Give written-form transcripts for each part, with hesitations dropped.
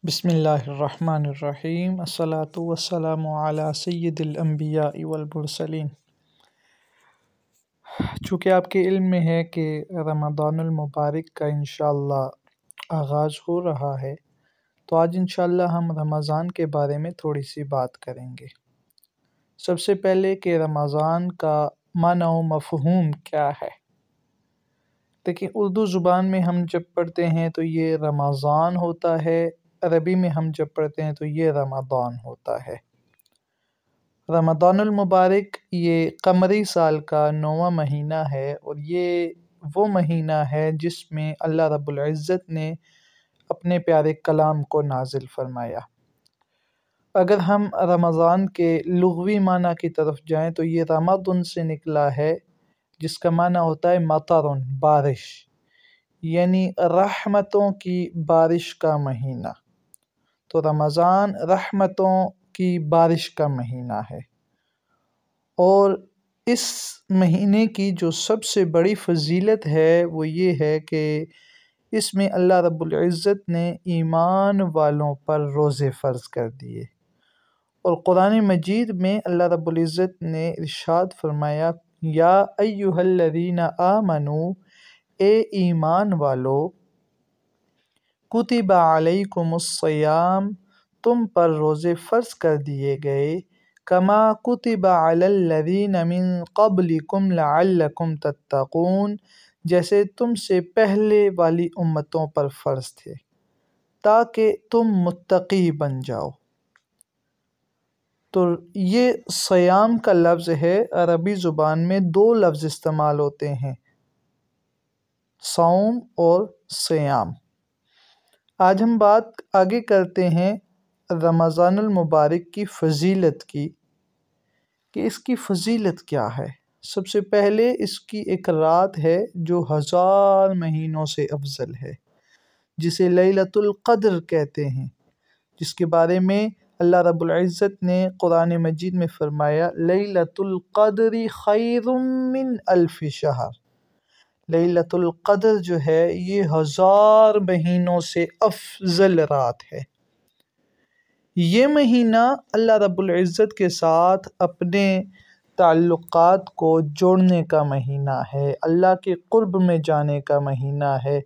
بسم اللہ الرحمن الرحیم الصلاۃ والسلام علی سید الانبیاء والمرسلین۔ چونکہ آپ کے علم میں ہے کہ رمضان المبارک کا انشاءاللہ آغاز ہو رہا ہے، تو آج انشاءاللہ ہم رمضان کے بارے میں تھوڑی سی بات کریں گے۔ سب سے پہلے کہ رمضان کا معنی و مفہوم کیا ہے۔ دیکھیں، اردو زبان میں ہم جب پڑھتے ہیں تو یہ رمضان ہوتا ہے، عربی میں ہم جب پڑھتے ہیں تو یہ رمضان ہوتا ہے۔ رمضان المبارک یہ قمری سال کا 9واں مہینہ ہے، اور یہ وہ مہینہ ہے جس میں اللہ رب العزت نے اپنے پیارے کلام کو نازل فرمایا۔ اگر ہم رمضان کے لغوی معنی کی طرف جائیں تو یہ رمضان سے نکلا ہے، جس کا معنی ہوتا ہے مطر، بارش، یعنی رحمتوں کی بارش کا مہینہ۔ تو رمضان رحمتوں کی بارش کا مہینہ ہے، اور اس مہینے کی جو سب سے بڑی فضیلت ہے وہ یہ ہے کہ اس میں اللہ رب العزت نے ایمان والوں پر روزے فرض کر دیے، اور قرآن مجید میں اللہ رب العزت نے ارشاد فرمایا، یا ایہا الذین آمنوا، اے ایمان والو، کتب علیکم الصیام، تم پر روزے فرض کر دیے گئے، کما کتب علی الذین من قبلکم لعلکم تتقون، جیسے تم سے پہلے والی امتوں پر فرض تھے تاکہ تم متقی بن جاؤ۔ تو یہ صیام کا لفظ ہے، عربی زبان میں دو لفظ استعمال ہوتے ہیں، صوم اور صیام۔ آج ہم بات آگے کرتے ہیں رمضان المبارک کی فضیلت کی، کہ اس کی فضیلت کیا ہے۔ سب سے پہلے اس کی ایک رات ہے جو 1000 مہینوں سے افضل ہے، جسے لیلۃ القدر کہتے ہیں، جس کے بارے میں اللہ رب العزت نے قرآن مجید میں فرمایا، لیلۃ القدر خیر من الف شہر۔ لیلۃ القدر جو ہے یہ 1000 مہینوں سے افضل رات ہے۔ یہ مہینہ اللہ رب العزت کے ساتھ اپنے تعلقات کو جوڑنے کا مہینہ ہے، اللہ کے قرب میں جانے کا مہینہ ہے،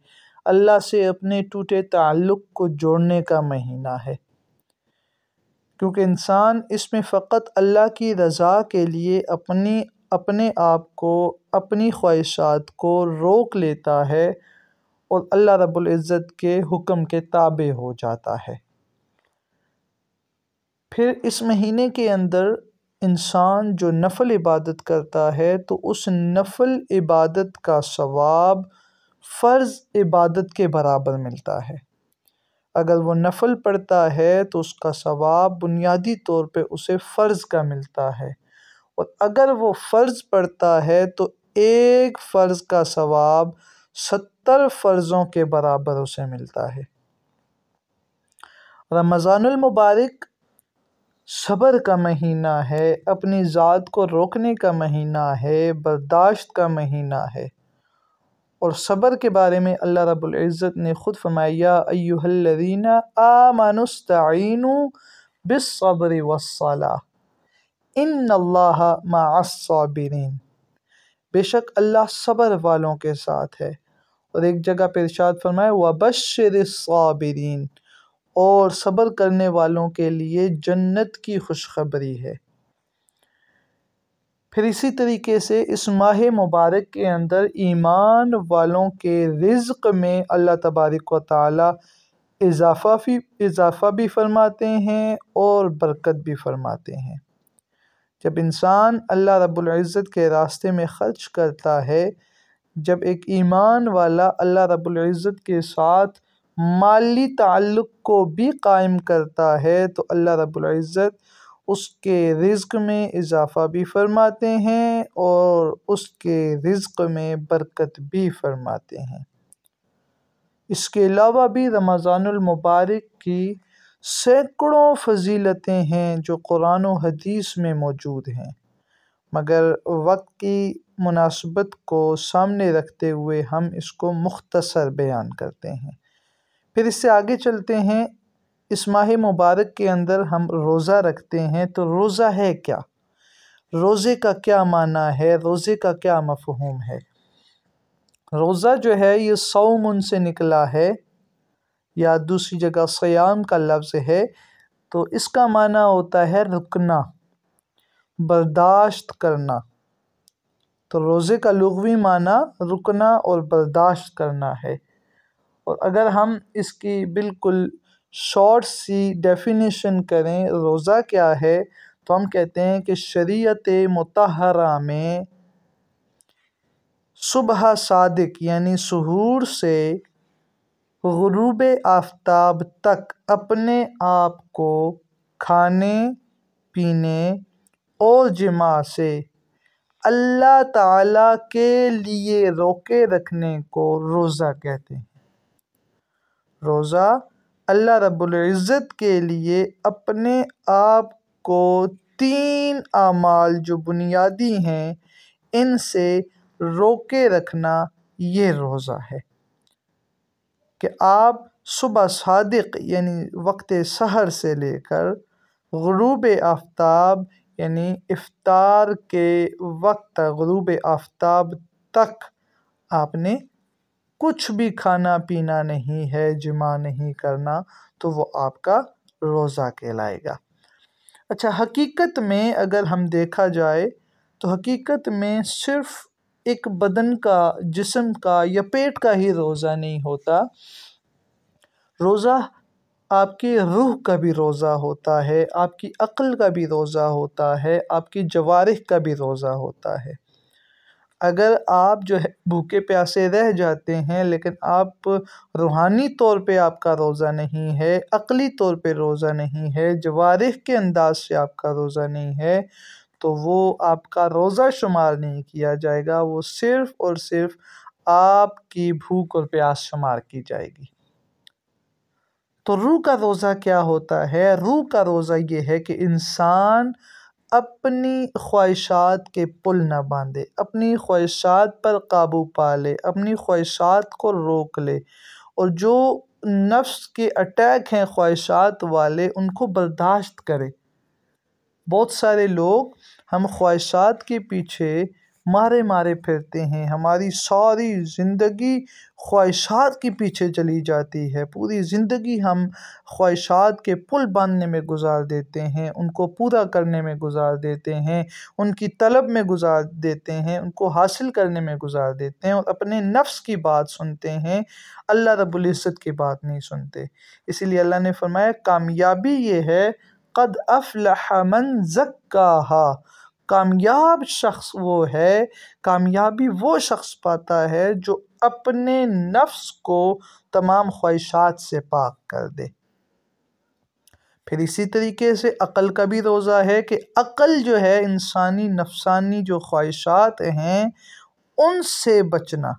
اللہ سے اپنے ٹوٹے تعلق کو جوڑنے کا مہینہ ہے، کیونکہ انسان اس میں فقط اللہ کی رضا کے لیے اپنے آپ کو، اپنی خواہشات کو روک لیتا ہے اور اللہ رب العزت کے حکم کے تابع ہو جاتا ہے۔ پھر اس مہینے کے اندر انسان جو نفل عبادت کرتا ہے تو اس نفل عبادت کا ثواب فرض عبادت کے برابر ملتا ہے۔ اگر وہ نفل پڑھتا ہے تو اس کا ثواب بنیادی طور پہ اسے فرض کا ملتا ہے، اور اگر وہ فرض پڑھتا ہے تو ایک فرض کا ثواب 70 فرضوں کے برابر اسے ملتا ہے۔ رمضان المبارک صبر کا مہینہ ہے، اپنی ذات کو روکنے کا مہینہ ہے، برداشت کا مہینہ ہے، اور صبر کے بارے میں اللہ رب العزت نے خود فرمایا، یا ایہا الذین آمنوا استعینوا بالصبر والصلاۃ ان اللہ مع الصابرین۔ بے شک اللہ صبر والوں کے ساتھ ہے، اور ایک جگہ پہ ارشاد فرمایا، وبشر الصابرین، اور صبر کرنے والوں کے لیے جنت کی خوشخبری ہے۔ پھر اسی طریقے سے اس ماہ مبارک کے اندر ایمان والوں کے رزق میں اللہ تبارک و تعالی اضافہ بھی فرماتے ہیں اور برکت بھی فرماتے ہیں۔ جب انسان اللہ رب العزت کے راستے میں خرچ کرتا ہے، جب ایک ایمان والا اللہ رب العزت کے ساتھ مالی تعلق کو بھی قائم کرتا ہے تو اللہ رب العزت اس کے رزق میں اضافہ بھی فرماتے ہیں اور اس کے رزق میں برکت بھی فرماتے ہیں۔ اس کے علاوہ بھی رمضان المبارک کی سینکڑوں فضیلتیں ہیں جو قرآن و حدیث میں موجود ہیں، مگر وقت کی مناسبت کو سامنے رکھتے ہوئے ہم اس کو مختصر بیان کرتے ہیں۔ پھر اس سے آگے چلتے ہیں اس ماہ مبارک کے اندر ہم روزہ رکھتے ہیں، تو روزہ ہے کیا؟ روزے کا کیا معنی ہے؟ روزے کا کیا مفہوم ہے؟ روزہ جو ہے یہ صوم سے نکلا ہے، یا دوسری جگہ صیام کا لفظ ہے، تو اس کا معنی ہوتا ہے رکنا، برداشت کرنا۔ تو روزے کا لغوی معنی رکنا اور برداشت کرنا ہے۔ اور اگر ہم اس کی بالکل شارٹ سی ڈیفینیشن کریں روزہ کیا ہے، تو ہم کہتے ہیں کہ شریعت مطہرہ میں صبح صادق یعنی سحور سے غروب آفتاب تک اپنے آپ کو کھانے پینے اور جماع سے اللہ تعالیٰ کے لیے روکے رکھنے کو روزہ کہتے ہیں۔ روزہ اللہ رب العزت کے لیے اپنے آپ کو 3 اعمال جو بنیادی ہیں ان سے روکے رکھنا، یہ روزہ ہے کہ آپ صبح صادق یعنی وقت سحر سے لے کر غروب آفتاب یعنی افطار کے وقت غروب آفتاب تک آپ نے کچھ بھی کھانا پینا نہیں ہے، جماع نہیں کرنا، تو وہ آپ کا روزہ کہلائے گا۔ اچھا، حقیقت میں اگر ہم دیکھا جائے تو حقیقت میں صرف ایک بدن کا، جسم کا یا پیٹ کا ہی روزہ نہیں ہوتا، روزہ آپ کی روح کا بھی روزہ ہوتا ہے، آپ کی عقل کا بھی روزہ ہوتا ہے، آپ کی جوارح کا بھی روزہ ہوتا ہے۔ اگر آپ جو ہے بھوکے پیاسے رہ جاتے ہیں لیکن آپ روحانی طور پہ آپ کا روزہ نہیں ہے، عقلی طور پہ روزہ نہیں ہے، جوارح کے انداز سے آپ کا روزہ نہیں ہے، تو وہ آپ کا روزہ شمار نہیں کیا جائے گا، وہ صرف اور صرف آپ کی بھوک اور پیاس شمار کی جائے گی۔ تو روح کا روزہ کیا ہوتا ہے؟ روح کا روزہ یہ ہے کہ انسان اپنی خواہشات کے پل نہ باندھے، اپنی خواہشات پر قابو پا لے، اپنی خواہشات کو روک لے، اور جو نفس کے اٹیک ہیں خواہشات والے ان کو برداشت کرے۔ بہت سارے لوگ ہم خواہشات کے پیچھے مارے مارے پھرتے ہیں، ہماری ساری زندگی خواہشات کے پیچھے چلی جاتی ہے، پوری زندگی ہم خواہشات کے پل باندھنے میں گزار دیتے ہیں، ان کو پورا کرنے میں گزار دیتے ہیں، ان کی طلب میں گزار دیتے ہیں، ان کو حاصل کرنے میں گزار دیتے ہیں، اور اپنے نفس کی بات سنتے ہیں، اللہ رب العزت کی بات نہیں سنتے۔ اسی لیے اللہ نے فرمایا کامیابی یہ ہے قد افلح من زکاہا، کامیاب شخص وہ ہے، کامیابی وہ شخص پاتا ہے جو اپنے نفس کو تمام خواہشات سے پاک کر دے۔ پھر اسی طریقے سے عقل کا بھی روزہ ہے کہ عقل جو ہے انسانی نفسانی جو خواہشات ہیں ان سے بچنا۔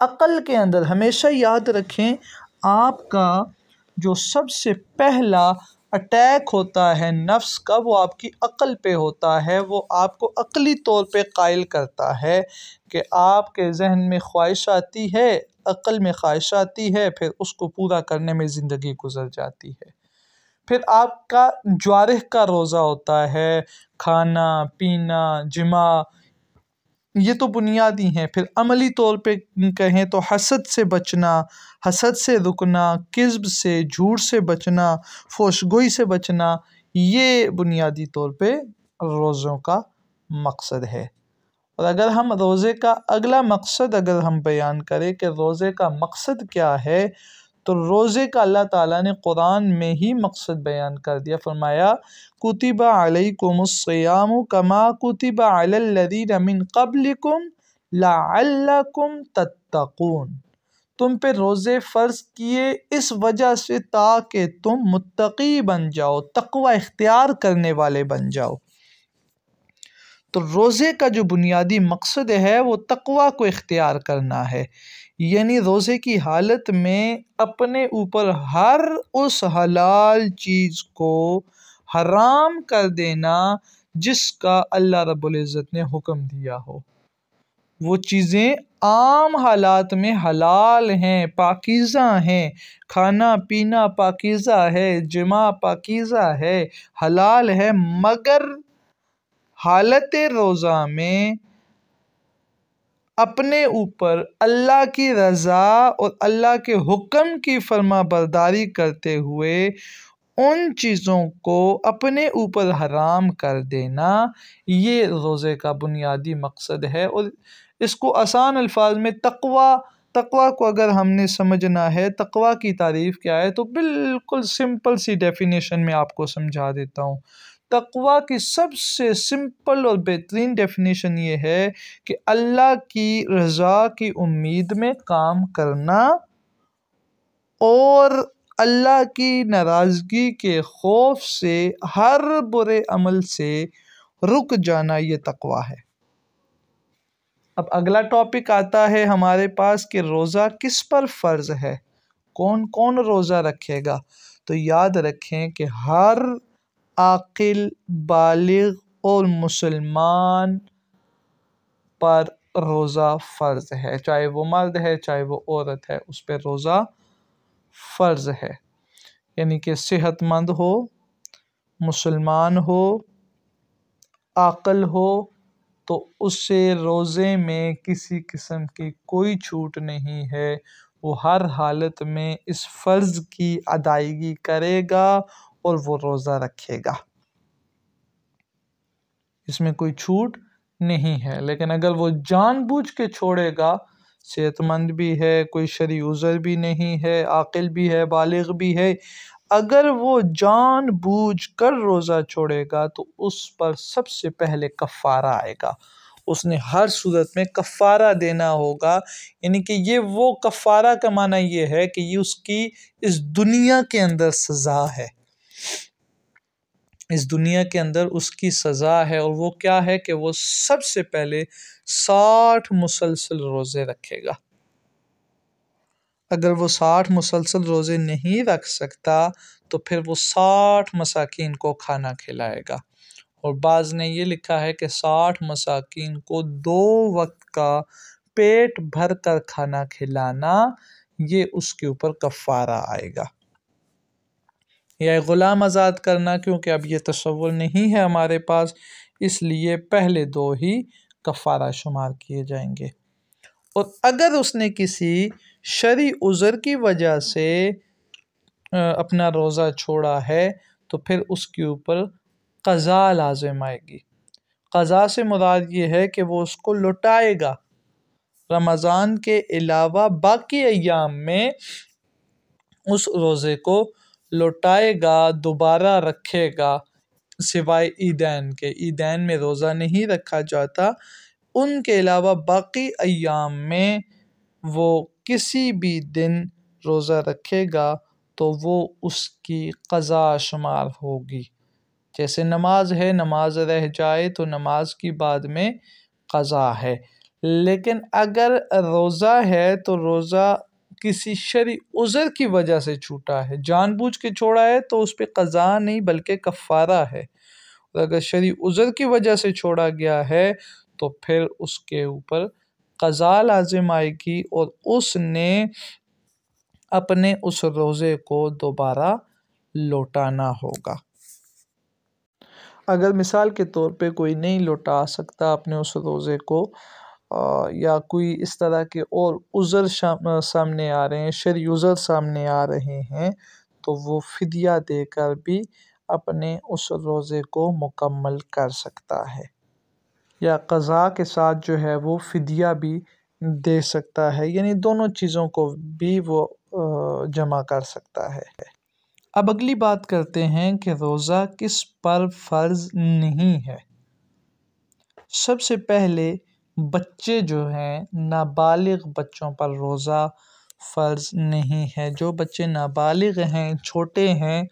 عقل کے اندر ہمیشہ یاد رکھیں، آپ کا جو سب سے پہلا اٹیک ہوتا ہے نفس کا وہ آپ کی عقل پہ ہوتا ہے، وہ آپ کو عقلی طور پہ قائل کرتا ہے کہ آپ کے ذہن میں خواہش آتی ہے، عقل میں خواہش آتی ہے، پھر اس کو پورا کرنے میں زندگی گزر جاتی ہے۔ پھر آپ کا جوارح کا روزہ ہوتا ہے، کھانا پینا جماع، یہ تو بنیادی ہیں۔ پھر عملی طور پہ کہیں تو حسد سے بچنا، حسد سے رکنا، کذب سے، جھوٹ سے بچنا، فحش گوئی سے بچنا، یہ بنیادی طور پہ روزوں کا مقصد ہے۔ اور اگر ہم روزے کا اگلا مقصد اگر ہم بیان کریں کہ روزے کا مقصد کیا ہے، تو روزے کا اللہ تعالیٰ نے قرآن میں ہی مقصد بیان کر دیا، فرمایا کتب علیکم الصیام کما کتب علی الذین من قبلکم لعلکم تتقون، تم پہ روزے فرض کیے اس وجہ سے تاکہ تم متقی بن جاؤ، تقوی اختیار کرنے والے بن جاؤ۔ تو روزے کا جو بنیادی مقصد ہے وہ تقوی کو اختیار کرنا ہے، یعنی روزے کی حالت میں اپنے اوپر ہر اس حلال چیز کو حرام کر دینا جس کا اللہ رب العزت نے حکم دیا ہو، وہ چیزیں عام حالات میں حلال ہیں، پاکیزہ ہیں، کھانا پینا پاکیزہ ہے، جماع پاکیزہ ہے، حلال ہے، مگر حالت روزہ میں اپنے اوپر اللہ کی رضا اور اللہ کے حکم کی فرما برداری کرتے ہوئے ان چیزوں کو اپنے اوپر حرام کر دینا، یہ روزے کا بنیادی مقصد ہے۔ اور اس کو آسان الفاظ میں تقوی کو اگر ہم نے سمجھنا ہے، تقوی کی تعریف کیا ہے، تو بالکل سمپل سی ڈیفینیشن میں آپ کو سمجھا دیتا ہوں۔ تقوی کی سب سے سمپل اور بہترین ڈیفینیشن یہ ہے کہ اللہ کی رضا کی امید میں کام کرنا اور اللہ کی ناراضگی کے خوف سے ہر برے عمل سے رک جانا، یہ تقوی ہے۔ اب اگلا ٹاپک آتا ہے ہمارے پاس کہ روزہ کس پر فرض ہے، کون کون روزہ رکھے گا؟ تو یاد رکھیں کہ ہر عاقل، بالغ اور مسلمان پر روزہ فرض ہے، چاہے وہ مرد ہے چاہے وہ عورت ہے، اس پہ روزہ فرض ہے۔ یعنی کہ صحت مند ہو، مسلمان ہو، عاقل ہو، تو اس سے روزے میں کسی قسم کی کوئی چھوٹ نہیں ہے، وہ ہر حالت میں اس فرض کی ادائیگی کرے گا اور وہ روزہ رکھے گا، اس میں کوئی چھوٹ نہیں ہے۔ لیکن اگر وہ جان بوجھ کے چھوڑے گا، صحت مند بھی ہے، کوئی شرعی عذر بھی نہیں ہے، عاقل بھی ہے، بالغ بھی ہے، اگر وہ جان بوجھ کر روزہ چھوڑے گا تو اس پر سب سے پہلے کفارہ آئے گا، اس نے ہر صورت میں کفارہ دینا ہوگا۔ یعنی کہ یہ وہ کفارہ کا معنی یہ ہے کہ یہ اس کی اس دنیا کے اندر سزا ہے، اس دنیا کے اندر اس کی سزا ہے، اور وہ کیا ہے کہ وہ سب سے پہلے 60 مسلسل روزے رکھے گا۔ اگر وہ 60 مسلسل روزے نہیں رکھ سکتا تو پھر وہ 60 مساکین کو کھانا کھلائے گا، اور بعض نے یہ لکھا ہے کہ 60 مساکین کو 2 وقت کا پیٹ بھر کر کھانا کھلانا، یہ اس کے اوپر کفارہ آئے گا۔ یا غلام آزاد کرنا، کیونکہ اب یہ تصور نہیں ہے ہمارے پاس، اس لیے پہلے 2 ہی کفارہ شمار کیے جائیں گے۔ اور اگر اس نے کسی شرعی عذر کی وجہ سے اپنا روزہ چھوڑا ہے تو پھر اس کے اوپر قضا لازم آئے گی۔ قضا سے مراد یہ ہے کہ وہ اس کو لوٹائے گا، رمضان کے علاوہ باقی ایام میں اس روزے کو لوٹائے گا، دوبارہ رکھے گا، سوائے عیدین کے۔ عیدین میں روزہ نہیں رکھا جاتا، ان کے علاوہ باقی ایام میں وہ کسی بھی دن روزہ رکھے گا تو وہ اس کی قضا شمار ہوگی۔ جیسے نماز ہے، نماز رہ جائے تو نماز کی بعد میں قضا ہے، لیکن اگر روزہ ہے تو روزہ کسی شرعی عذر کی وجہ سے چھوٹا ہے، جان بوجھ کے چھوڑا ہے تو اس پہ قضا نہیں بلکہ کفارہ ہے، اور اگر شرعی عذر کی وجہ سے چھوڑا گیا ہے تو پھر اس کے اوپر قضا لازم آئے گی، اور اس نے اپنے اس روزے کو دوبارہ لوٹانا ہوگا۔ اگر مثال کے طور پہ کوئی نہیں لوٹا سکتا اپنے اس روزے کو، یا کوئی اس طرح کے اور عذر سامنے آ رہے ہیں، شرعی عذر سامنے آ رہے ہیں، تو وہ فدیہ دے کر بھی اپنے اس روزے کو مکمل کر سکتا ہے، یا قضا کے ساتھ جو ہے وہ فدیہ بھی دے سکتا ہے، یعنی دونوں چیزوں کو بھی وہ جمع کر سکتا ہے۔ اب اگلی بات کرتے ہیں کہ روزہ کس پر فرض نہیں ہے۔ سب سے پہلے بچے جو ہیں، نابالغ بچوں پر روزہ فرض نہیں ہے۔ جو بچے نابالغ ہیں، چھوٹے ہیں،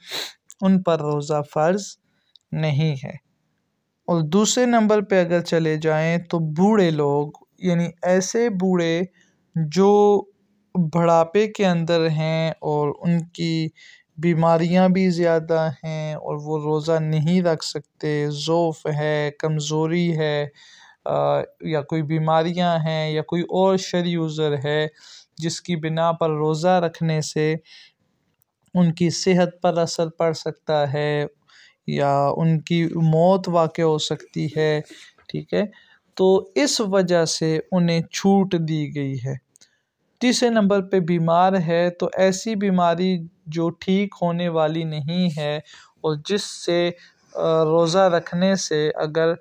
ان پر روزہ فرض نہیں ہے۔ اور دوسرے نمبر پہ اگر چلے جائیں تو بوڑھے لوگ، یعنی ایسے بوڑھے جو بڑھاپے کے اندر ہیں اور ان کی بیماریاں بھی زیادہ ہیں اور وہ روزہ نہیں رکھ سکتے، ضعف ہے، کمزوری ہے، یا کوئی بیماریاں ہیں یا کوئی اور شرعی عذر ہے جس کی بنا پر روزہ رکھنے سے ان کی صحت پر اثر پڑ سکتا ہے یا ان کی موت واقع ہو سکتی ہے، ٹھیک ہے، تو اس وجہ سے انہیں چھوٹ دی گئی ہے۔ تیسرے نمبر پہ بیمار ہے تو ایسی بیماری جو ٹھیک ہونے والی نہیں ہے اور جس سے روزہ رکھنے سے اگر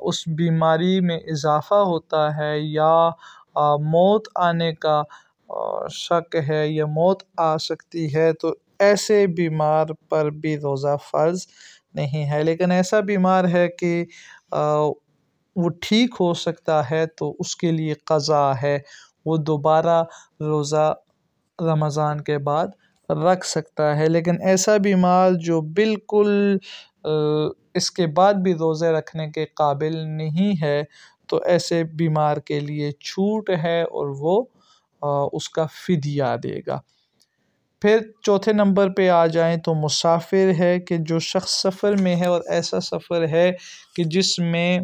اس بیماری میں اضافہ ہوتا ہے یا موت آنے کا شک ہے یا موت آ سکتی ہے، تو ایسے بیمار پر بھی روزہ فرض نہیں ہے۔ لیکن ایسا بیمار ہے کہ وہ ٹھیک ہو سکتا ہے تو اس کے لیے قضا ہے، وہ دوبارہ روزہ رمضان کے بعد رکھ سکتا ہے۔ لیکن ایسا بیمار جو بالکل اس کے بعد بھی روزے رکھنے کے قابل نہیں ہے تو ایسے بیمار کے لیے چھوٹ ہے اور وہ اس کا فدیہ دے گا۔ پھر چوتھے نمبر پہ آ جائیں تو مسافر ہے کہ جو شخص سفر میں ہے اور ایسا سفر ہے کہ جس میں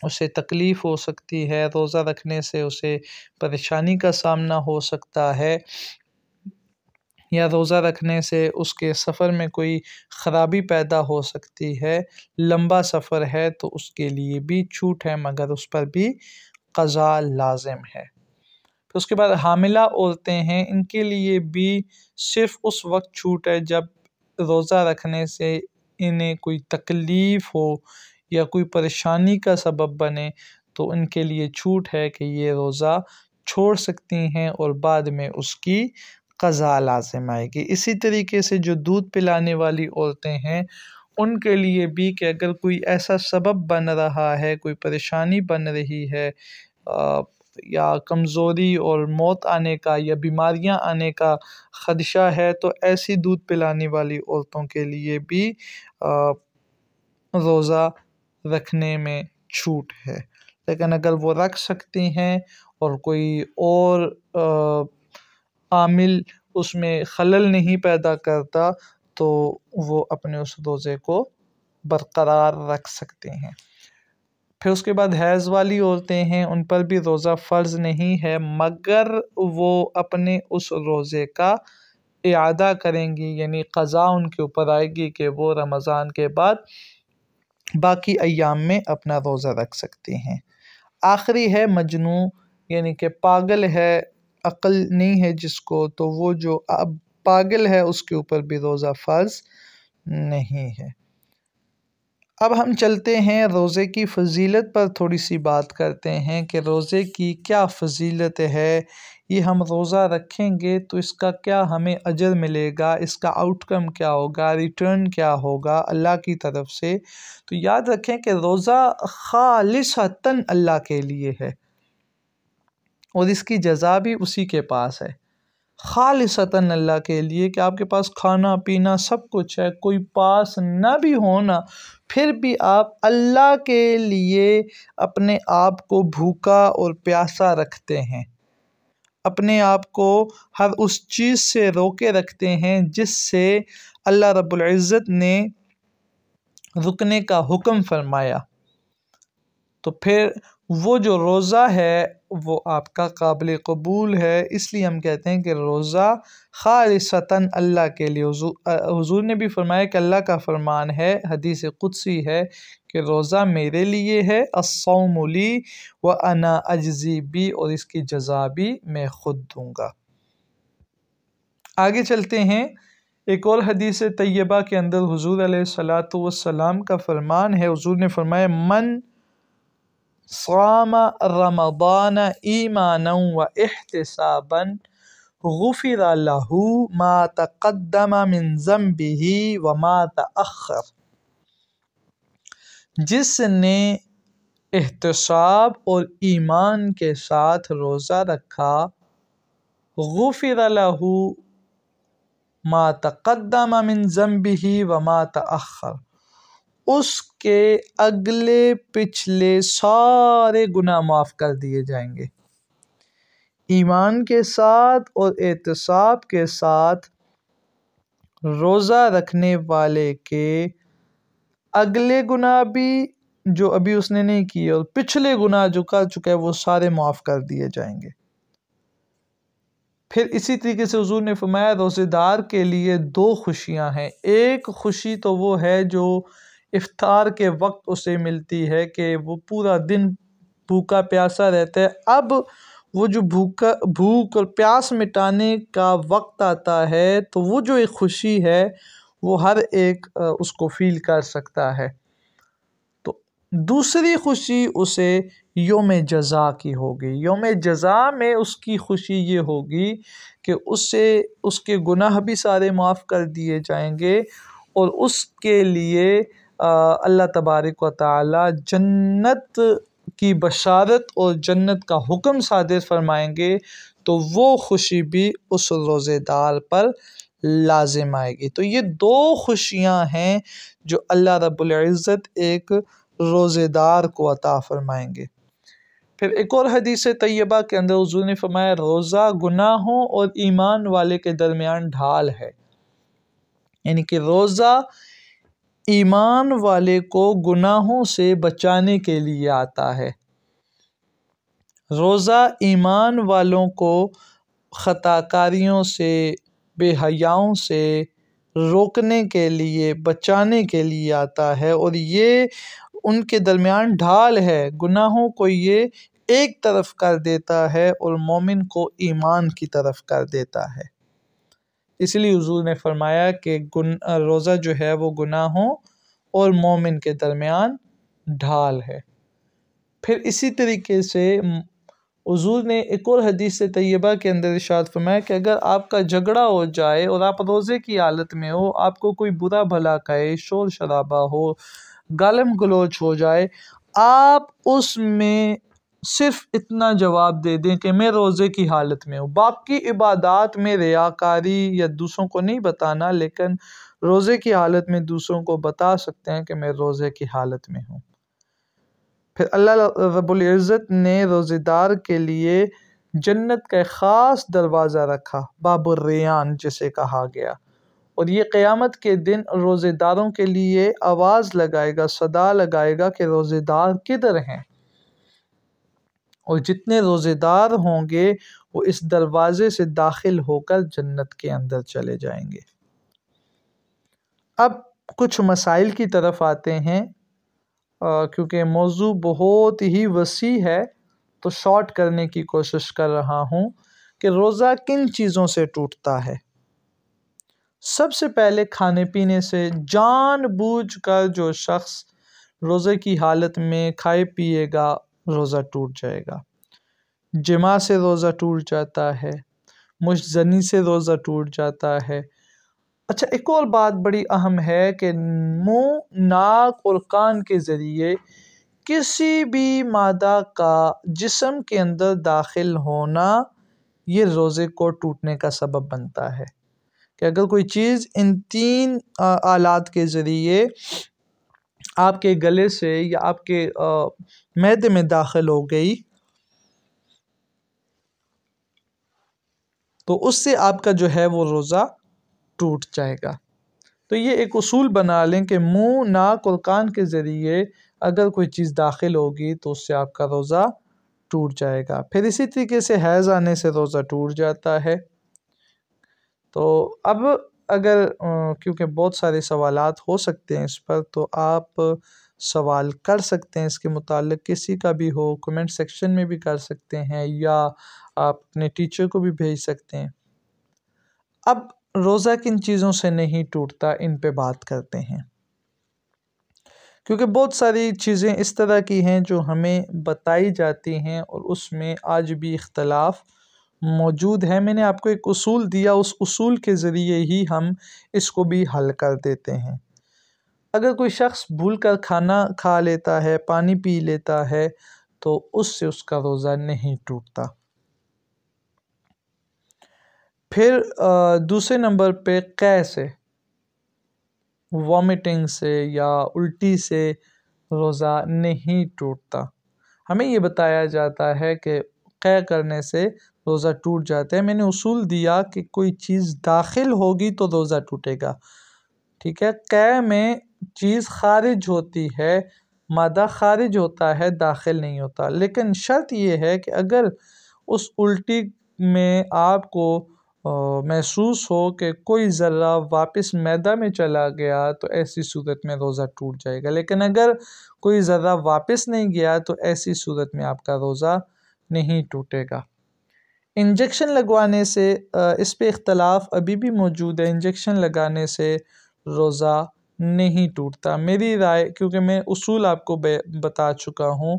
اسے تکلیف ہو سکتی ہے، روزہ رکھنے سے اسے پریشانی کا سامنا ہو سکتا ہے یا روزہ رکھنے سے اس کے سفر میں کوئی خرابی پیدا ہو سکتی ہے، لمبا سفر ہے تو اس کے لیے بھی چھوٹ ہے مگر اس پر بھی قضا لازم ہے۔ پھر اس کے بعد حاملہ عورتیں ہیں، ان کے لیے بھی صرف اس وقت چھوٹ ہے جب روزہ رکھنے سے انہیں کوئی تکلیف ہو یا کوئی پریشانی کا سبب بنے تو ان کے لیے چھوٹ ہے کہ یہ روزہ چھوڑ سکتی ہیں اور بعد میں اس کی قضا لازم آئے گی۔ اسی طریقے سے جو دودھ پلانے والی عورتیں ہیں ان کے لیے بھی کہ اگر کوئی ایسا سبب بن رہا ہے، کوئی پریشانی بن رہی ہے یا کمزوری اور موت آنے کا یا بیماریاں آنے کا خدشہ ہے تو ایسی دودھ پلانے والی عورتوں کے لیے بھی روزہ رکھنے میں چھوٹ ہے۔ لیکن اگر وہ رکھ سکتی ہیں اور کوئی اور عامل اس میں خلل نہیں پیدا کرتا تو وہ اپنے اس روزے کو برقرار رکھ سکتے ہیں۔ پھر اس کے بعد حیض والی عورتیں ہیں، ان پر بھی روزہ فرض نہیں ہے مگر وہ اپنے اس روزے کا اعادہ کریں گی، یعنی قضا ان کے اوپر آئے گی کہ وہ رمضان کے بعد باقی ایام میں اپنا روزہ رکھ سکتی ہیں۔ آخری ہے مجنون، یعنی کہ پاگل ہے، عقل نہیں ہے جس کو، تو وہ جو اب پاگل ہے اس کے اوپر بھی روزہ فرض نہیں ہے۔ اب ہم چلتے ہیں روزے کی فضیلت پر، تھوڑی سی بات کرتے ہیں کہ روزے کی کیا فضیلت ہے، یہ ہم روزہ رکھیں گے تو اس کا کیا ہمیں اجر ملے گا، اس کا آؤٹ کم کیا ہوگا، ریٹرن کیا ہوگا اللہ کی طرف سے۔ تو یاد رکھیں کہ روزہ خالصتاً اللہ کے لیے ہے اور اس کی جزا بھی اسی کے پاس ہے، خالصتاً اللہ کے لیے، کہ آپ کے پاس کھانا پینا سب کچھ ہے، کوئی پاس نہ بھی ہونا پھر بھی آپ اللہ کے لیے اپنے آپ کو بھوکا اور پیاسا رکھتے ہیں، اپنے آپ کو ہر اس چیز سے روکے رکھتے ہیں جس سے اللہ رب العزت نے رکنے کا حکم فرمایا، تو پھر وہ جو روزہ ہے وہ آپ کا قابل قبول ہے۔ اس لیے ہم کہتے ہیں کہ روزہ خالصتاً اللہ کے لیے، حضور نے بھی فرمایا کہ اللہ کا فرمان ہے، حدیث قدسی ہے کہ روزہ میرے لیے ہے، الصوم لی وانا اجزی بی، اور اس کی جزا بھی میں خود دوں گا۔ آگے چلتے ہیں، ایک اور حدیث طیبہ کے اندر حضور علیہ الصلاۃ والسلام کا فرمان ہے، حضور نے فرمایا من صام رمضان ایمانا و احتسابا غفر له ما تقدم من ذنبه وما تأخر، جس نے احتساب اور ایمان کے ساتھ روزہ رکھا، غفر له ما تقدم من ذنبه وما تأخر، اس کے اگلے پچھلے سارے گناہ معاف کر دیے جائیں گے۔ ایمان کے ساتھ اور احتساب کے ساتھ روزہ رکھنے والے کے اگلے گناہ بھی جو ابھی اس نے نہیں کیے اور پچھلے گناہ جو کر چکا ہے وہ سارے معاف کر دیے جائیں گے۔ پھر اسی طریقے سے حضور نے فرمایا روزے دار کے لیے 2 خوشیاں ہیں۔ ایک خوشی تو وہ ہے جو افطار کے وقت اسے ملتی ہے کہ وہ پورا دن بھوکا پیاسا رہتا ہے، اب وہ جو بھوک اور پیاس مٹانے کا وقت آتا ہے تو وہ جو ایک خوشی ہے وہ ہر ایک اس کو فیل کر سکتا ہے۔ تو دوسری خوشی اسے یوم جزا کی ہوگی۔ یوم جزا میں اس کی خوشی یہ ہوگی کہ اس کے گناہ بھی سارے معاف کر دیے جائیں گے اور اس کے لیے اللہ تبارک و تعالی جنت کی بشارت اور جنت کا حکم صادر فرمائیں گے، تو وہ خوشی بھی اس روزے دار پر لازم آئے گی۔ تو یہ 2 خوشیاں ہیں جو اللہ رب العزت ایک روزے دار کو عطا فرمائیں گے۔ پھر ایک اور حدیث طیبہ کے اندر حضور نے فرمایا روزہ گناہوں اور ایمان والے کے درمیان ڈھال ہے، یعنی کہ روزہ ایمان والے کو گناہوں سے بچانے کے لیے آتا ہے۔ روزہ ایمان والوں کو خطاکاریوں سے، بے حیاؤں سے روکنے کے لیے، بچانے کے لیے آتا ہے، اور یہ ان کے درمیان ڈھال ہے۔ گناہوں کو یہ ایک طرف کر دیتا ہے اور مومن کو ایمان کی طرف کر دیتا ہے۔ اس لیے حضور نے فرمایا کہ روزہ جو ہے وہ گناہوں اور مومن کے درمیان ڈھال ہے۔ پھر اسی طریقے سے حضور نے ایک اور حدیث طیبہ کے اندر ارشاد فرمایا کہ اگر آپ کا جھگڑا ہو جائے اور آپ روزے کی حالت میں ہو، آپ کو کوئی برا بھلا کہے، شور شرابہ ہو، گالم گلوچ ہو جائے، آپ اس میں صرف اتنا جواب دے دیں کہ میں روزے کی حالت میں ہوں۔ باقی عبادات میں ریاکاری یا دوسروں کو نہیں بتانا، لیکن روزے کی حالت میں دوسروں کو بتا سکتے ہیں کہ میں روزے کی حالت میں ہوں۔ پھر اللہ رب العزت نے روزے دار کے لیے جنت کا ایک خاص دروازہ رکھا، باب الریان جسے کہا گیا، اور یہ قیامت کے دن روزے داروں کے لیے آواز لگائے گا، صدا لگائے گا کہ روزے دار کدھر ہیں، اور جتنے روزے دار ہوں گے وہ اس دروازے سے داخل ہو کر جنت کے اندر چلے جائیں گے۔ اب کچھ مسائل کی طرف آتے ہیں، کیونکہ موضوع بہت ہی وسیع ہے تو شارٹ کرنے کی کوشش کر رہا ہوں کہ روزہ کن چیزوں سے ٹوٹتا ہے۔ سب سے پہلے کھانے پینے سے، جان بوجھ کر جو شخص روزے کی حالت میں کھائے پیے گا روزہ ٹوٹ جائے گا۔ جماع سے روزہ ٹوٹ جاتا ہے، مشت زنی سے روزہ ٹوٹ جاتا ہے۔ اچھا، ایک اور بات بڑی اہم ہے کہ منہ، ناک اور کان کے ذریعے کسی بھی مادہ کا جسم کے اندر داخل ہونا یہ روزے کو ٹوٹنے کا سبب بنتا ہے، کہ اگر کوئی چیز ان 3 آلات کے ذریعے آپ کے گلے سے یا آپ کے معدے میں داخل ہو گئی تو اس سے آپ کا جو ہے وہ روزہ ٹوٹ جائے گا۔ تو یہ ایک اصول بنا لیں کہ منہ، ناک اور کان کے ذریعے اگر کوئی چیز داخل ہوگی تو اس سے آپ کا روزہ ٹوٹ جائے گا۔ پھر اسی طریقے سے حیض آنے سے روزہ ٹوٹ جاتا ہے۔ تو اب اگر کیونکہ بہت سارے سوالات ہو سکتے ہیں اس پر، تو آپ سوال کر سکتے ہیں اس کے متعلق، کسی کا بھی ہو کمنٹ سیکشن میں بھی کر سکتے ہیں یا آپ اپنے ٹیچر کو بھی بھیج سکتے ہیں۔ اب روزہ کن چیزوں سے نہیں ٹوٹتا ان پہ بات کرتے ہیں، کیونکہ بہت ساری چیزیں اس طرح کی ہیں جو ہمیں بتائی جاتی ہیں اور اس میں آج بھی اختلاف موجود ہے۔ میں نے آپ کو ایک اصول دیا، اس اصول کے ذریعے ہی ہم اس کو بھی حل کر دیتے ہیں۔ اگر کوئی شخص بھول کر کھانا کھا لیتا ہے، پانی پی لیتا ہے، تو اس سے اس کا روزہ نہیں ٹوٹتا۔ پھر دوسرے نمبر پہ قے سے، وامٹنگ سے یا الٹی سے روزہ نہیں ٹوٹتا۔ ہمیں یہ بتایا جاتا ہے کہ قے کرنے سے روزہ ٹوٹ جاتا ہے۔ میں نے اصول دیا کہ کوئی چیز داخل ہوگی تو روزہ ٹوٹے گا، ٹھیک ہے۔ قے میں چیز خارج ہوتی ہے، مادہ خارج ہوتا ہے، داخل نہیں ہوتا۔ لیکن شرط یہ ہے کہ اگر اس الٹی میں آپ کو محسوس ہو کہ کوئی ذرہ واپس معدہ میں چلا گیا تو ایسی صورت میں روزہ ٹوٹ جائے گا، لیکن اگر کوئی ذرہ واپس نہیں گیا تو ایسی صورت میں آپ کا روزہ نہیں ٹوٹے گا۔ انجیکشن لگوانے سے اس پہ اختلاف ابھی بھی موجود ہے، انجیکشن لگانے سے روزہ نہیں ٹوٹتا۔ میری رائے، کیونکہ میں اصول آپ کو بتا چکا ہوں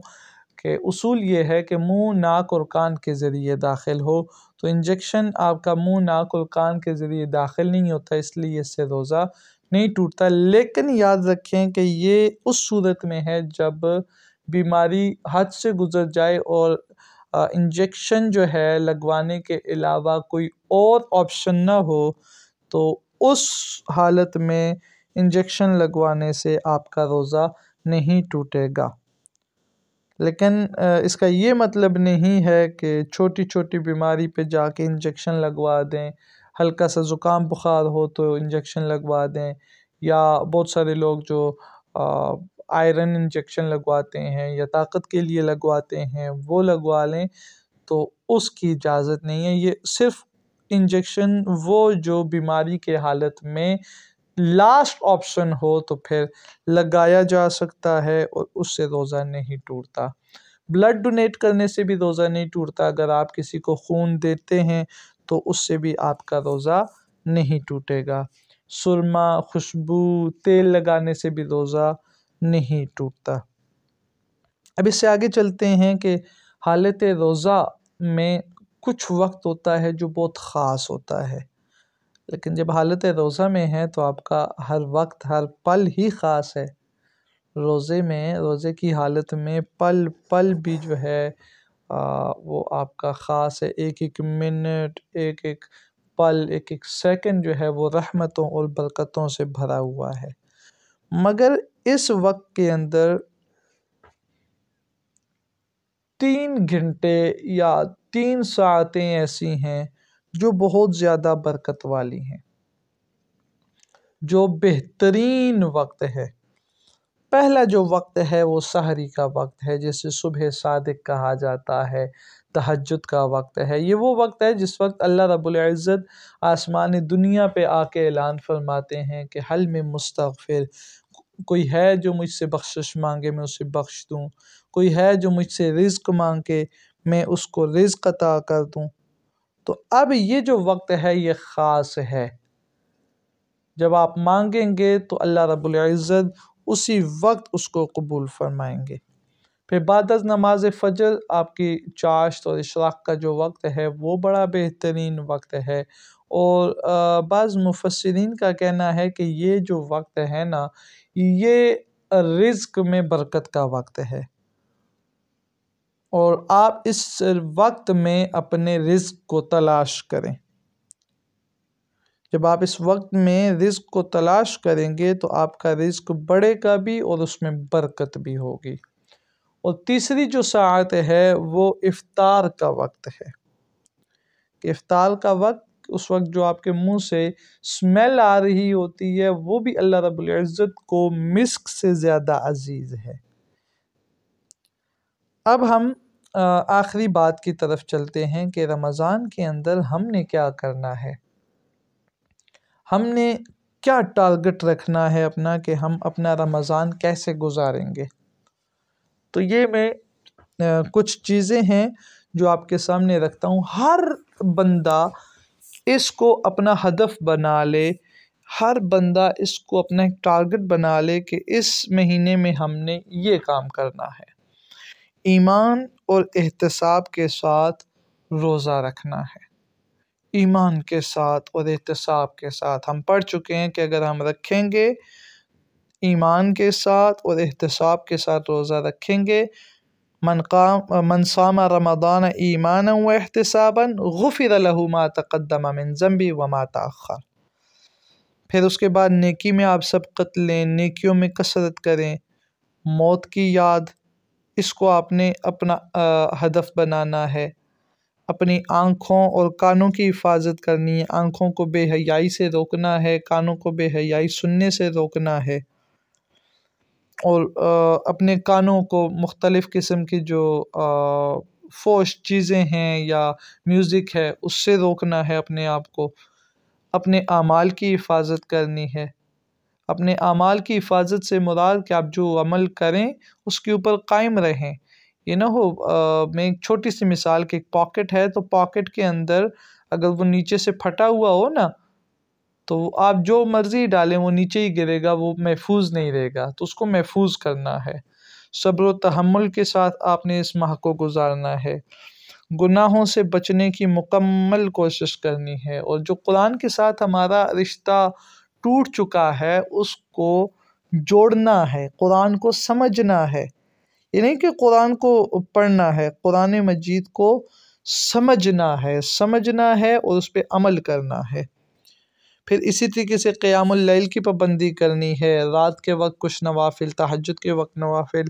کہ اصول یہ ہے کہ منہ، ناک اور کان کے ذریعے داخل ہو، تو انجیکشن آپ کا منہ، ناک اور کان کے ذریعے داخل نہیں ہوتا، اس لیے اس سے روزہ نہیں ٹوٹتا۔ لیکن یاد رکھیں کہ یہ اس صورت میں ہے جب بیماری حد سے گزر جائے اور انجیکشن جو ہے لگوانے کے علاوہ کوئی اور آپشن نہ ہو، تو اس حالت میں انجیکشن لگوانے سے آپ کا روزہ نہیں ٹوٹے گا۔ لیکن اس کا یہ مطلب نہیں ہے کہ چھوٹی چھوٹی بیماری پہ جا کے انجیکشن لگوا دیں، ہلکا سا زکام بخار ہو تو انجیکشن لگوا دیں، یا بہت سارے لوگ جو آئرن انجیکشن لگواتے ہیں یا طاقت کے لیے لگواتے ہیں وہ لگوا لیں، تو اس کی اجازت نہیں ہے۔ یہ صرف انجیکشن وہ جو بیماری کے حالت میں لاسٹ آپشن ہو تو پھر لگایا جا سکتا ہے اور اس سے روزہ نہیں ٹوٹتا۔ بلڈ ڈونیٹ کرنے سے بھی روزہ نہیں ٹوٹتا، اگر آپ کسی کو خون دیتے ہیں تو اس سے بھی آپ کا روزہ نہیں ٹوٹے گا۔ سرما، خوشبو، تیل لگانے سے بھی روزہ نہیں ٹوٹتا۔ اب اس سے آگے چلتے ہیں کہ حالت روزہ میں کچھ وقت ہوتا ہے جو بہت خاص ہوتا ہے، لیکن جب حالت روزہ میں ہے تو آپ کا ہر وقت، ہر پل ہی خاص ہے۔ روزے کی حالت میں پل پل بھی جو ہے وہ آپ کا خاص ہے۔ ایک ایک منٹ، ایک ایک پل، ایک ایک سیکنڈ جو ہے وہ رحمتوں اور برکتوں سے بھرا ہوا ہے۔ مگر اس وقت کے اندر 3 گھنٹے یا 3 ساعتیں ایسی ہیں جو بہت زیادہ برکت والی ہیں، جو بہترین وقت ہے۔ پہلا جو وقت ہے وہ سحری کا وقت ہے، جسے صبح صادق کہا جاتا ہے، تہجد کا وقت ہے۔ یہ وہ وقت ہے جس وقت اللہ رب العزت آسمان دنیا پہ آ کے اعلان فرماتے ہیں کہ حل من مستغفر، کوئی ہے جو مجھ سے بخشش مانگے میں اسے بخش دوں، کوئی ہے جو مجھ سے رزق مانگے میں اس کو رزق عطا کر دوں۔ تو اب یہ جو وقت ہے یہ خاص ہے، جب آپ مانگیں گے تو اللہ رب العزت اسی وقت اس کو قبول فرمائیں گے۔ پھر بعد از نماز فجر آپ کی چاشت اور اشراق کا جو وقت ہے وہ بڑا بہترین وقت ہے، اور بعض مفسرین کا کہنا ہے کہ یہ جو وقت ہے نا، یہ رزق میں برکت کا وقت ہے، اور آپ اس وقت میں اپنے رزق کو تلاش کریں۔ جب آپ اس وقت میں رزق کو تلاش کریں گے تو آپ کا رزق بڑھے گا بھی اور اس میں برکت بھی ہوگی۔ اور تیسری جو ساعت ہے وہ افطار کا وقت ہے، کہ افطار کا وقت، اس وقت جو آپ کے منہ سے اسمیل آ رہی ہوتی ہے وہ بھی اللہ رب العزت کو مسک سے زیادہ عزیز ہے۔ اب ہم آخری بات کی طرف چلتے ہیں کہ رمضان کے اندر ہم نے کیا کرنا ہے، ہم نے کیا ٹارگٹ رکھنا ہے اپنا، کہ ہم اپنا رمضان کیسے گزاریں گے۔ تو یہ میں کچھ چیزیں ہیں جو آپ کے سامنے رکھتا ہوں۔ ہر بندہ اس کو اپنا ہدف بنا لے، ہر بندہ اس کو اپنا ایک ٹارگٹ بنا لے کہ اس مہینے میں ہم نے یہ کام کرنا ہے۔ ایمان اور احتساب کے ساتھ روزہ رکھنا ہے، ایمان کے ساتھ اور احتساب کے ساتھ۔ ہم پڑھ چکے ہیں کہ اگر ہم رکھیں گے، ایمان کے ساتھ اور احتساب کے ساتھ روزہ رکھیں گے، من صام رمضان ایمانا و احتسابا غفر له ما تقدم من ذنبه وما تأخر۔ پھر اس کے بعد نیکی میں آپ سبقت لیں، نیکیوں میں کثرت کریں، موت کی یاد، اس کو آپ نے اپنا ہدف بنانا ہے۔ اپنی آنکھوں اور کانوں کی حفاظت کرنی ہے، آنکھوں کو بے حیائی سے روکنا ہے، کانوں کو بے حیائی سننے سے روکنا ہے۔ اور اپنے کانوں کو مختلف قسم کی جو فحش چیزیں ہیں یا میوزک ہے اس سے روکنا ہے اپنے آپ کو، اپنے اعمال کی حفاظت کرنی ہے۔ اپنے اعمال کی حفاظت سے مراد کہ آپ جو عمل کریں اس کے اوپر قائم رہیں۔ یہ نہ ہو میں ایک چھوٹی سی مثال کہ ایک پاکٹ ہے تو پاکٹ کے اندر اگر وہ نیچے سے پھٹا ہوا ہو نا تو آپ جو مرضی ڈالیں وہ نیچے ہی گرے گا، وہ محفوظ نہیں رہے گا، تو اس کو محفوظ کرنا ہے۔ صبر و تحمل کے ساتھ آپ نے اس ماہ کو گزارنا ہے۔ گناہوں سے بچنے کی مکمل کوشش کرنی ہے، اور جو قرآن کے ساتھ ہمارا رشتہ ٹوٹ چکا ہے اس کو جوڑنا ہے، قرآن کو سمجھنا ہے۔ یہ نہیں کہ قرآن کو پڑھنا ہے، قرآن مجید کو سمجھنا ہے اور اس پہ عمل کرنا ہے۔ پھر اسی طریقے سے قیام اللیل کی پابندی کرنی ہے، رات کے وقت کچھ نوافل، تہجد کے وقت نوافل،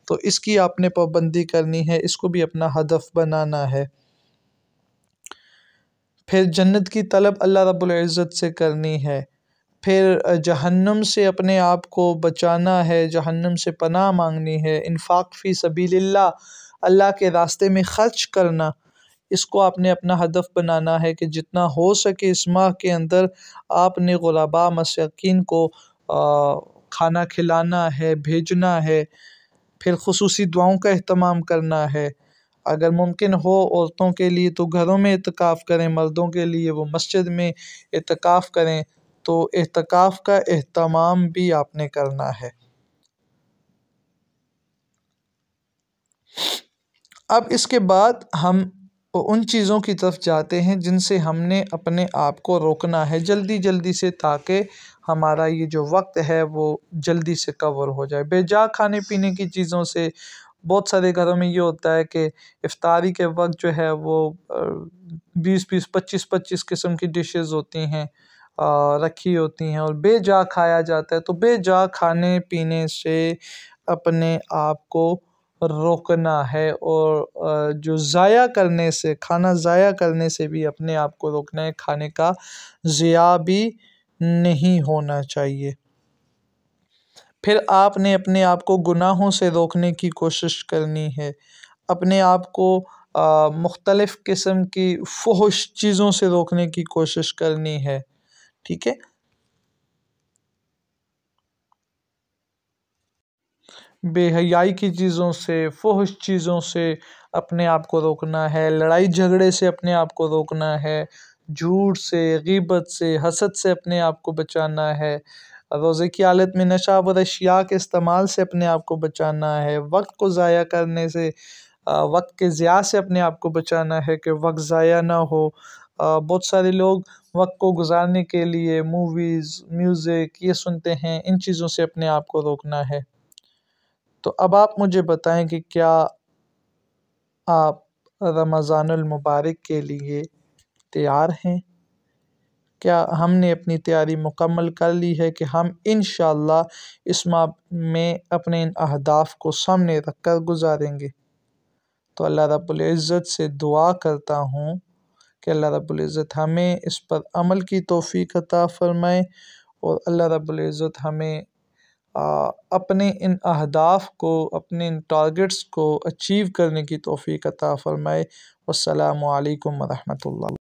تو اس کی آپ نے پابندی کرنی ہے، اس کو بھی اپنا ہدف بنانا ہے۔ پھر جنت کی طلب اللہ رب العزت سے کرنی ہے۔ پھر جہنم سے اپنے آپ کو بچانا ہے، جہنم سے پناہ مانگنی ہے۔ انفاق فی سبیل اللہ، اللہ کے راستے میں خرچ کرنا، اس کو آپ نے اپنا ہدف بنانا ہے کہ جتنا ہو سکے اس ماہ کے اندر آپ نے غرباء مساکین کو کھانا کھلانا ہے، بھیجنا ہے۔ پھر خصوصی دعاؤں کا اہتمام کرنا ہے۔ اگر ممکن ہو عورتوں کے لیے تو گھروں میں اعتکاف کریں، مردوں کے لیے وہ مسجد میں اعتکاف کریں، تو اعتکاف کا اہتمام بھی آپ نے کرنا ہے۔ اب اس کے بعد ہم ان چیزوں کی طرف جاتے ہیں جن سے ہم نے اپنے آپ کو روکنا ہے جلدی سے، تاکہ ہمارا یہ جو وقت ہے وہ جلدی سے کور ہو جائے۔ بے جا کھانے پینے کی چیزوں سے بہت سارے گھروں میں یہ ہوتا ہے کہ افطاری کے وقت جو ہے وہ 20 25 قسم کی ڈشز ہوتی ہیں، رکھی ہوتی ہیں، اور بے جا کھایا جاتا ہے۔ تو بے جا کھانے پینے سے اپنے آپ کو روکنا ہے، اور جو ضائع کرنے سے، کھانا ضائع کرنے سے بھی اپنے آپ کو روکنا ہے، کھانے کا ضیاع بھی نہیں ہونا چاہیے۔ پھر آپ نے اپنے آپ کو گناہوں سے روکنے کی کوشش کرنی ہے، اپنے آپ کو مختلف قسم کی فحش چیزوں سے روکنے کی کوشش کرنی ہے، ٹھیک ہے۔ بے حیائی کی چیزوں سے، فحش چیزوں سے اپنے آپ کو روکنا ہے، لڑائی جھگڑے سے اپنے آپ کو روکنا ہے، جھوٹ سے، غیبت سے، حسد سے اپنے آپ کو بچانا ہے، روزے کی حالت میں نشہ آور اشیاء کے استعمال سے اپنے آپ کو بچانا ہے، وقت کو ضائع کرنے سے، وقت کے ضیاع سے اپنے آپ کو بچانا ہے کہ وقت ضائع نہ ہو۔ بہت سارے لوگ وقت کو گزارنے کے لیے موویز، میوزک یہ سنتے ہیں، ان چیزوں سے اپنے آپ کو روکنا ہے۔ تو اب آپ مجھے بتائیں کہ کیا آپ رمضان المبارک کے لیے تیار ہیں؟ کیا ہم نے اپنی تیاری مکمل کر لی ہے کہ ہم انشاءاللہ اس ماہ میں اپنے ان اہداف کو سامنے رکھ کر گزاریں گے؟ تو اللہ رب العزت سے دعا کرتا ہوں کہ اللہ رب العزت ہمیں اس پر عمل کی توفیق عطا فرمائے، اور اللہ رب العزت ہمیں اپنے ان اہداف کو، اپنے ان ٹارگٹس کو اچیو کرنے کی توفیق عطا فرمائے۔ والسلام علیکم ورحمۃ اللہ۔